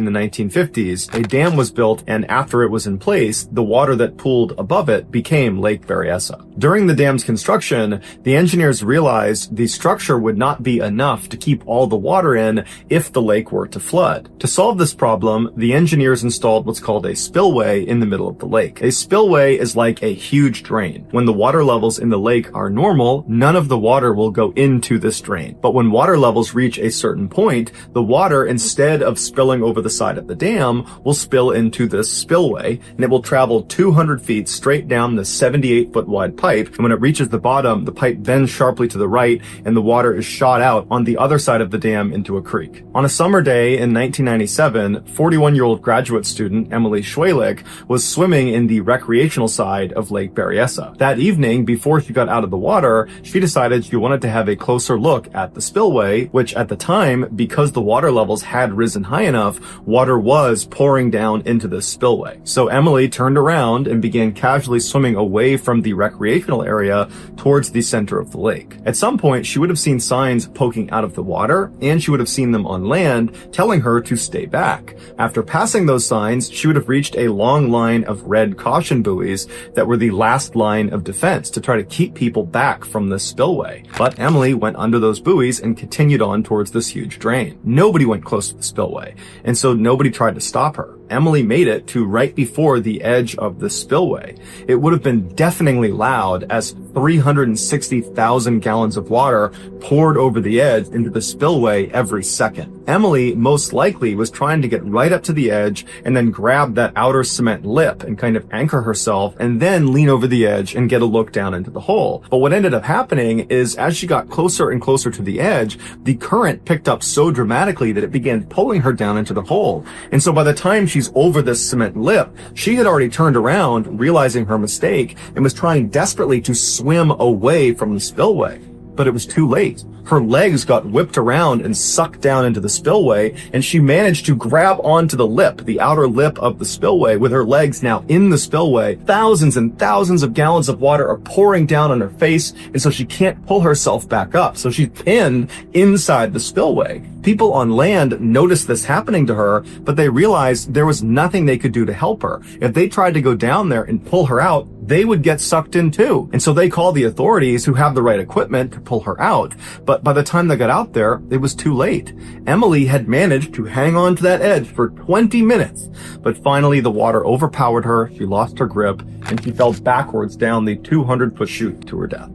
in the 1950s, a dam was built, and after it was in place, the water that pooled above it became Lake Berryessa. During the dam's construction, the engineers realized the structure would not be enough to keep all the water in if the lake were to flood. To solve this problem, the engineers installed what's called a spillway in the middle of the lake. A spillway is like a huge drain. When the water levels in the lake are normal, none of the water will go into this drain. But when water levels reach a certain point, the water, instead of spilling over the side of the dam, will spill into this spillway, and it will travel 200 feet straight down the 78-foot wide pipe, and when it reaches the bottom, the pipe bends sharply to the right, and the water is shot out on the other side of the dam into a creek. On a summer day in 1997, 41-year-old graduate student Emily Schwalick was swimming in the recreational side of Lake Berryessa. That evening, before she got out of the water, she decided she wanted to have a closer look at the spillway, which at the time, because the water levels had risen high enough, water was pouring down into this spillway. So Emily turned around and began casually swimming away from the recreational area towards the center of the lake. At some point, she would have seen signs poking out of the water, and she would have seen them on land telling her to stay back. After passing those signs, she would have reached a long line of red caution buoys that were the last line of defense to try to keep people back from this spillway. But Emily went under those buoys and continued on towards this huge drain. Nobody went close to the spillway, and so nobody tried to stop her. Emily made it to right before the edge of the spillway. It would have been deafeningly loud as 360,000 gallons of water poured over the edge into the spillway every second. Emily most likely was trying to get right up to the edge and then grab that outer cement lip and kind of anchor herself and then lean over the edge and get a look down into the hole. But what ended up happening is as she got closer and closer to the edge, the current picked up so dramatically that it began pulling her down into the hole. And so by the time she's over this cement lip, she had already turned around, realizing her mistake, and was trying desperately to swim away from the spillway. But it was too late. Her legs got whipped around and sucked down into the spillway, and she managed to grab onto the lip, the outer lip of the spillway, with her legs now in the spillway. Thousands and thousands of gallons of water are pouring down on her face, and so she can't pull herself back up. So she's pinned inside the spillway. People on land noticed this happening to her, but they realized there was nothing they could do to help her. If they tried to go down there and pull her out, they would get sucked in too. And so they called the authorities, who have the right equipment, to pull her out. But by the time they got out there, it was too late. Emily had managed to hang on to that edge for 20 minutes. But finally, the water overpowered her, she lost her grip, and she fell backwards down the 200-foot chute to her death.